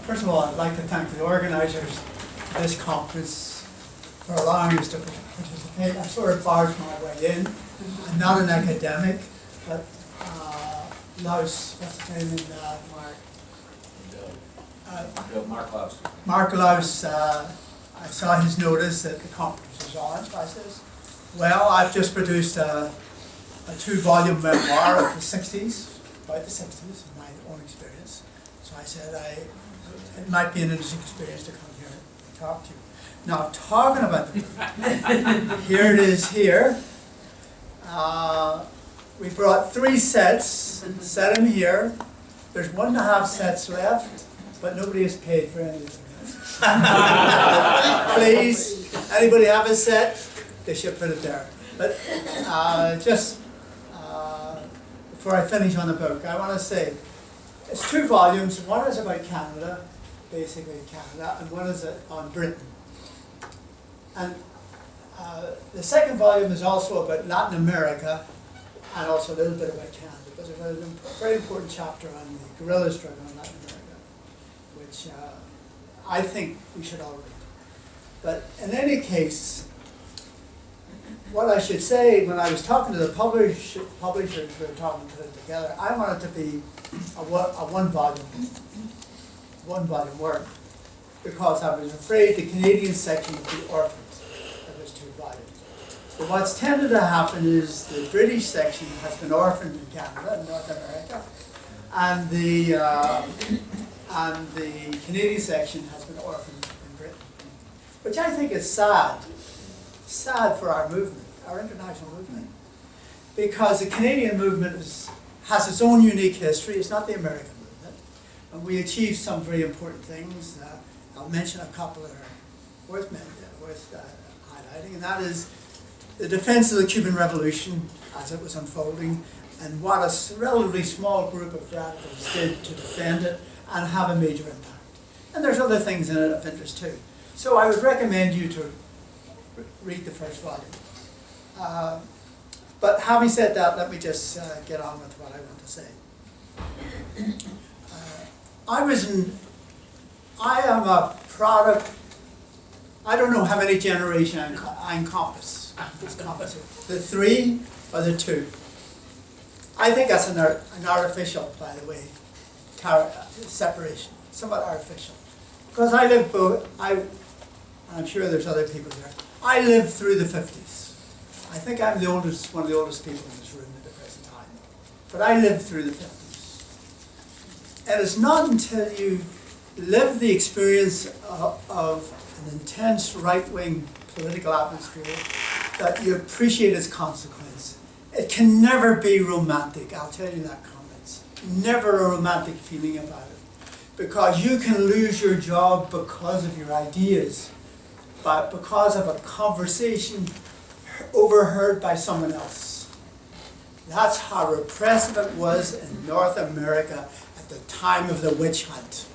First of all, I'd like to thank the organisers of this conference for allowing us to participate. I sort of barged my way in. I'm not an academic, but Laus, what's his name in Mark Laus. Mark Laus, I saw his notice that the conference was on, so I says, well, I've just produced a 2-volume memoir of the 60s, about the 60s, in my own experience. So I said it might be an interesting experience to come here and talk to you. Now, talking about the book, here it is here. We brought 3 sets, set them here. There's 1.5 sets left, but nobody has paid for any of them. Please, anybody have a set? They should put it there. But just before I finish on the book, I want to say it's 2 volumes. One is about Canada, basically Canada, and one is on Britain. And the second volume is also about Latin America, and also a little bit about Canada. But there's a very important chapter on the guerrilla struggle in Latin America, which I think we should all read. But in any case, what I should say, when I was talking to the publishers who were talking to it together, I wanted to be a one volume work, because I was afraid the Canadian section would be orphaned. It was 2 volumes. But what's tended to happen is the British section has been orphaned in Canada and North America, and the Canadian section has been orphaned in Britain, which I think is sad for our movement, our international movement, because the Canadian movement has its own unique history. It's not the American movement, and we achieved some very important things. I'll mention a couple that are worth highlighting, and that is the defense of the Cuban Revolution as it was unfolding, and what a relatively small group of radicals did to defend it and have a major impact. And there's other things in it of interest too. So I would recommend you to read the first volume. But having said that, let me just get on with what I want to say. I am a product, I don't know how many generations I encompass. The 3 or the 2. I think that's an artificial, by the way, separation, somewhat artificial. Because I lived both, I'm sure there's other people there. I lived through the 50s. I think I'm the oldest, one of the oldest people in this room at the present time. But I lived through the 50s. And it's not until you live the experience of an intense right-wing political atmosphere that you appreciate its consequence. It can never be romantic, I'll tell you that, comments. Never a romantic feeling about it. Because you can lose your job because of your ideas, but because of a conversation overheard by someone else. That's how repressive it was in North America at the time of the witch hunt.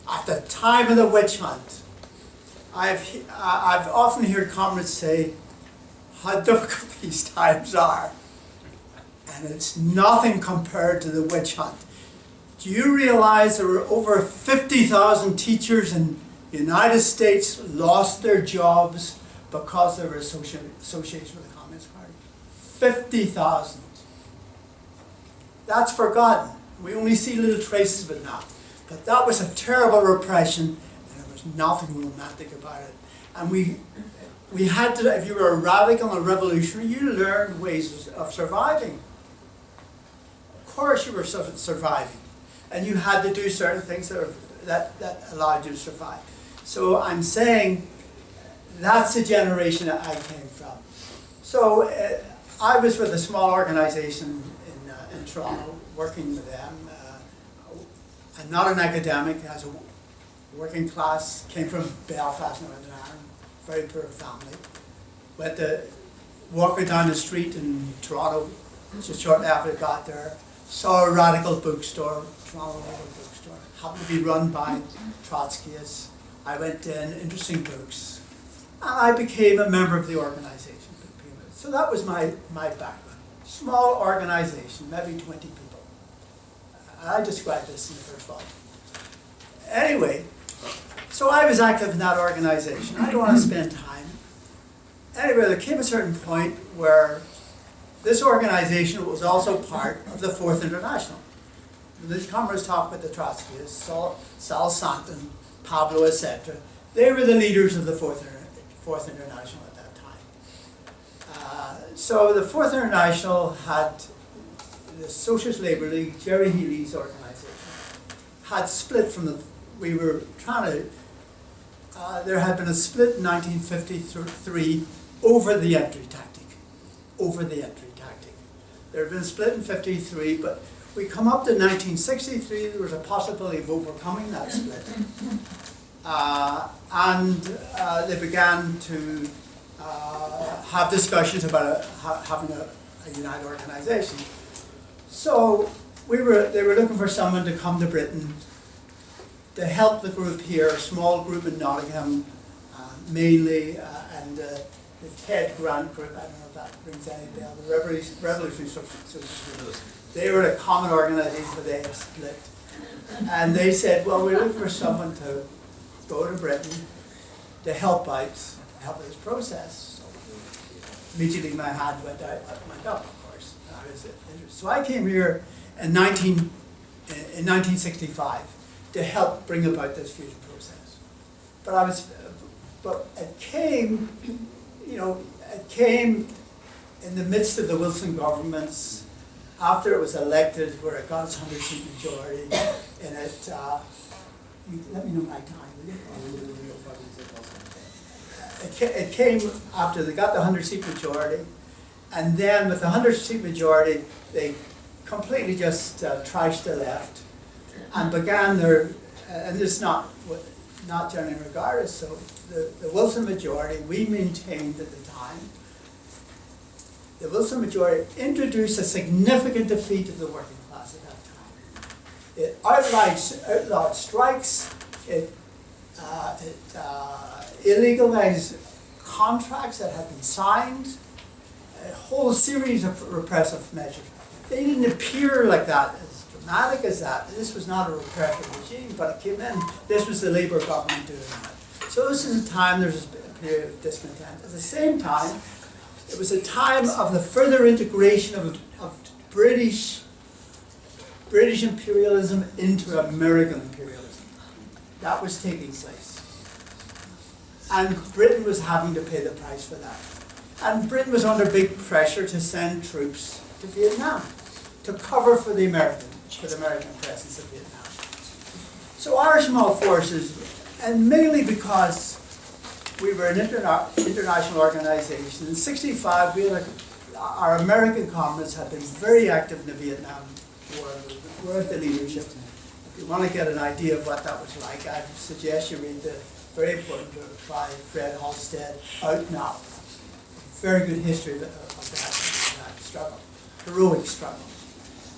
At the time of the witch hunt. I've often heard comrades say how difficult these times are. And it's nothing compared to the witch hunt. Do you realize there were over 50,000 teachers in the United States lost their jobs because they were associated with the Communist Party? 50,000. That's forgotten. We only see little traces of it now. But that was a terrible repression, and there was nothing romantic about it. And we had to, if you were a radical and a revolutionary, you learned ways of surviving. Of course you were surviving. And you had to do certain things that allowed you to survive. So I'm saying that's the generation that I came from. So I was with a small organization in Toronto, working with them. I'm not an academic, as a working class, came from Belfast, Northern Ireland, very poor family. Went to walking down the street in Toronto, just shortly after I got there, saw a radical bookstore, Toronto Radical Bookstore, happened to be run by Trotskyists. I went in, interesting books, and I became a member of the organization. So that was my background. Small organization, maybe 20 people. I described this in the first volume. Anyway, so I was active in that organization. I don't want to spend time. Anyway, there came a certain point where this organization was also part of the Fourth International. The comrades talk about the Trotskyists, Sal Santon, Pablo, etc. They were the leaders of the Fourth International at that time. So the Fourth International had the Socialist Labour League, Jerry Healy's organization, had split from the, we were trying to, there had been a split in 1953 over the entry tactic, There had been a split in 53, but we come up to 1963, there was a possibility of overcoming that split. And they began to have discussions about having a united organization. So they were looking for someone to come to Britain to help the group here, a small group in Nottingham, mainly, and the Ted Grant group, I don't know if that rings any bell, the Revolutionary Socialist Group. They were a common organization, but they had split. And they said, well, we're looking for someone to go to Britain to help out this process. So immediately my hand went up, of course. I was interested. So I came here in 1965 to help bring about this fusion process. But it came, it came in the midst of the Wilson governments, after it was elected, where it got its 100-seat majority, and let me know my time, will you? It came after they got the 100-seat majority, and then with the 100-seat majority, they completely just trashed the left and began their, and this is not generally regarded, so the Wilson majority, we maintained at the time, the Wilson majority introduced a significant defeat of the working class at that time. It outlawed strikes, it illegalized contracts that had been signed, a whole series of repressive measures. They didn't appear like that, as dramatic as that. This was not a repressive regime, but it came in. This was the Labour government doing that. So this is a time there's a period of discontent. At the same time, it was a time of the further integration of British imperialism into American imperialism. That was taking place. And Britain was having to pay the price for that. And Britain was under big pressure to send troops to Vietnam to cover for the American presence in Vietnam. So our small forces, and mainly because we were an international organization, in '65 our American comrades had been very active in the Vietnam War. We were at the leadership. If you want to get an idea of what that was like, I suggest you read the very important book by Fred Halstead, Out Now. Very good history of that struggle, heroic struggle.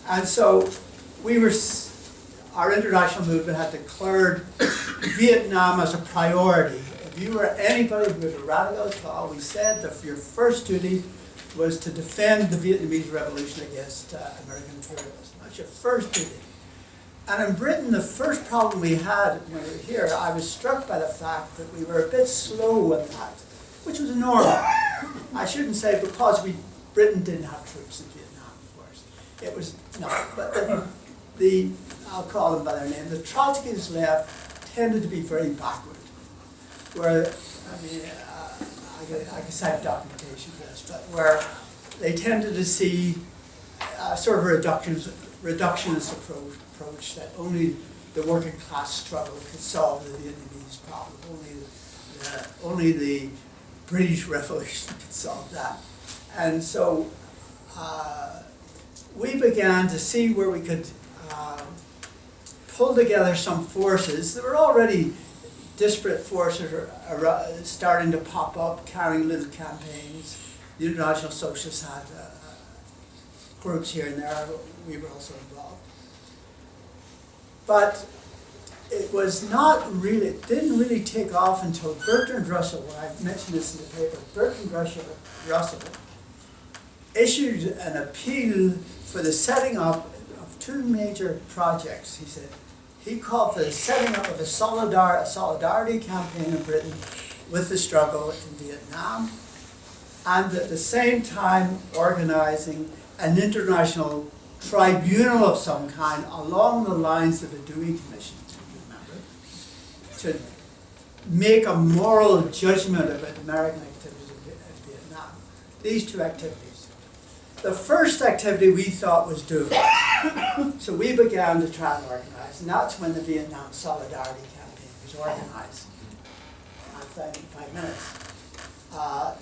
And so our international movement had declared Vietnam as a priority. If you were anybody who was a radical at all, we said that your first duty was to defend the Vietnamese revolution against American imperialism. That's your first duty. And in Britain, the first problem we had when we were here, I was struck by the fact that we were a bit slow with that, which was normal. I shouldn't say because Britain didn't have troops in Vietnam, of course. It was not, but I'll call them by their name, the Trotskyists left tended to be very backward. Where, I can cite documentation for this, but where they tended to see sort of a reductionist approach that only the working class struggle could solve the Vietnamese problem. Only the British Revolution could solve that. And so we began to see where we could pull together some forces. There were already disparate forces starting to pop up, carrying little campaigns. The International Socialists had groups here and there. We were also involved. But it didn't really take off until Bertrand Russell, I mentioned this in the paper, Bertrand Russell issued an appeal for the setting up of two major projects, he said. he called for the setting up of a solidarity campaign in Britain with the struggle in Vietnam, and at the same time organizing an international tribunal of some kind along the lines of the Dewey Commission, remember, to make a moral judgment about American activities in Vietnam. These two activities. The first activity we thought was doomed. So we began to try and organize, and that's when the Vietnam Solidarity Campaign was organized. I'm finding 5 minutes.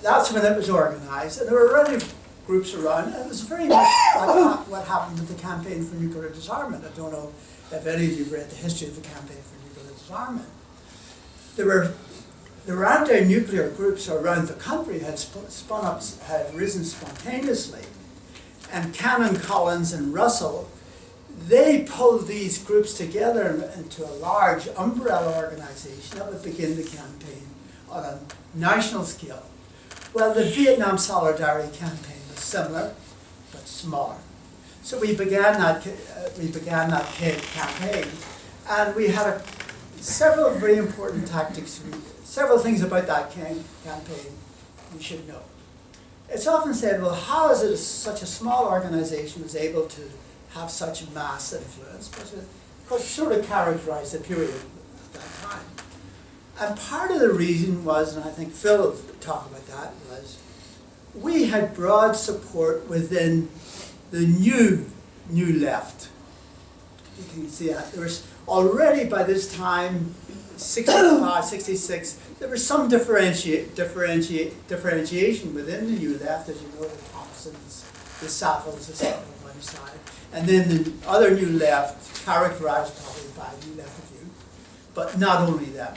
That's when it was organized, and there were already groups around, and it was very much like what happened with the campaign for nuclear disarmament. I don't know if any of you read the history of the campaign for nuclear disarmament. There were anti-nuclear groups around the country had risen spontaneously, and Cannon, Collins, and Russell, they pulled these groups together into a large umbrella organization that would begin the campaign on a national scale. Well, the Vietnam Solidarity Campaign was similar, but smaller. So we began that campaign, and we had several very important tactics, several things about that campaign you should know. It's often said, well, how is it such a small organization was able to have such mass influence? But it, of course, sort of characterized the period at that time. And part of the reason was, and I think Phil will talk about that, was we had broad support within the new left. You can see that. There was already by this time, 65, 66, there was some differentiation within the new left, as you know, the Thompsons, the Savills, on one side, and then the other new left, characterized probably by new left review, but not only them.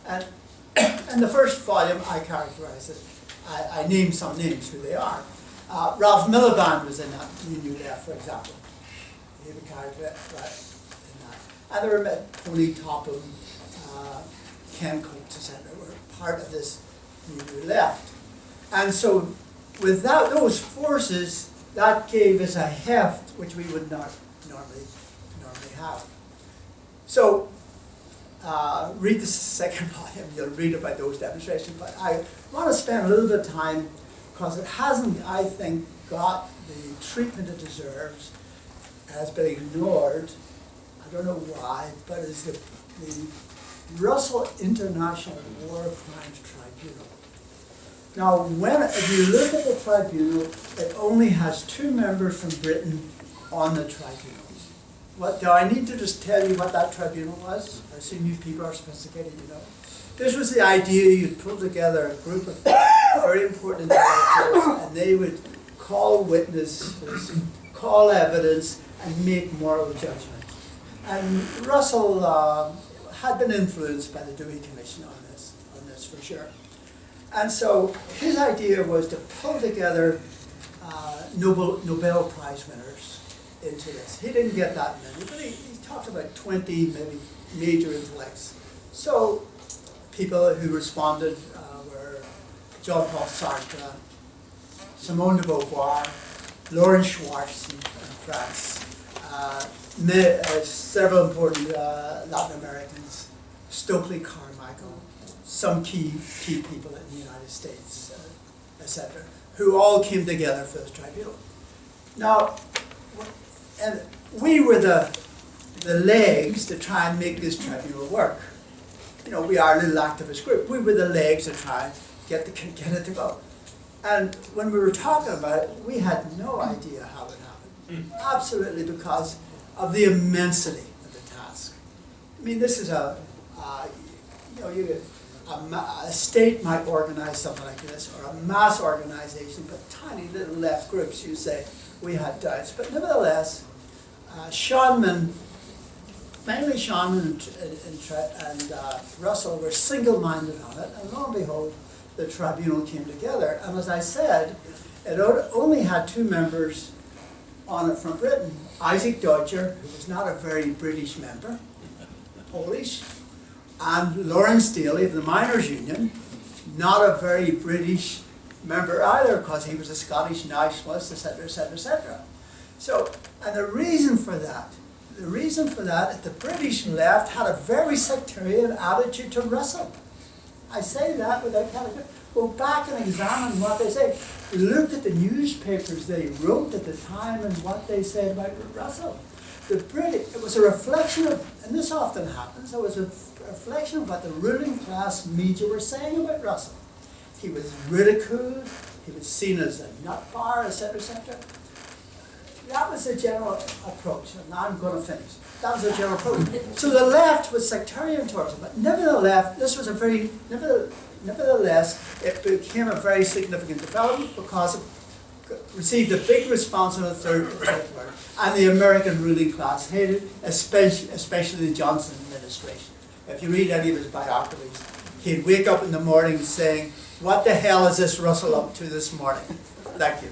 And in the first volume, I characterized it. I named some names who they are. Ralph Miliband was in that new left, for example. He would characterize in that. And there were Tony Topham, Ken Coates, etc. were part of this new left. And so without those forces, that gave us a heft which we would not normally have. So read the second volume, you'll read about those demonstrations, but I want to spend a little bit of time, because it hasn't, I think, got the treatment it deserves, has been ignored. I don't know why, but it's the Russell International War Crimes Tribunal. Now, if you look at the tribunal, it only has 2 members from Britain on the tribunal. Do I need to just tell you what that tribunal was? I assume you people are sophisticated, you know. This was the idea you'd pull together a group of very important intellectuals, and they would call witnesses, call evidence, and make moral judgment. And Russell had been influenced by the Dewey Commission on this for sure. And so his idea was to pull together Nobel Prize winners into this. He didn't get that many, but he talked about 20 maybe major intellects. So people who responded were Jean-Paul Sartre, Simone de Beauvoir, Lawrence Schwartz in France, several important Latin Americans, Stokely Carmichael, some key people in the United States, etc., who all came together for this tribunal. Now, and we were the legs to try and make this tribunal work. You know, we are a little activist group. We were the legs to try and get it to go. And when we were talking about it, we had no idea how it happened. Absolutely, because of the immensity of the task. I mean, this is a state might organize something like this, or a mass organization, but tiny little left groups, you say, we had doubts. But nevertheless, mainly Schonman and Russell were single-minded on it, and lo and behold, the tribunal came together. And as I said, it only had 2 members on it from Britain. Isaac Deutscher, who was not a very British member, Polish, and Lawrence Daly of the Miners' Union, not a very British member either, because he was a Scottish nationalist, etc., etc., etc. So, and the reason for that the reason for that is the British left had a very sectarian attitude to Russell. I say that without category. Go back and examine what they say. Look at the newspapers they wrote at the time and what they said about Russell. The British, it was a reflection of, and this often happens, it was a reflection of what the ruling class media were saying about Russell. He was ridiculed, he was seen as a nut bar, etc., etc. That was the general approach, and now I'm going to finish. That was the general approach. So the left was sectarian towards it, but nevertheless, this was a very, nevertheless, it became a very significant development because it received a big response in the third world, and the American ruling class hated, especially the Johnson administration. If you read any of his biographies, he'd wake up in the morning saying, "What the hell is this Russell up to this morning?" Thank you.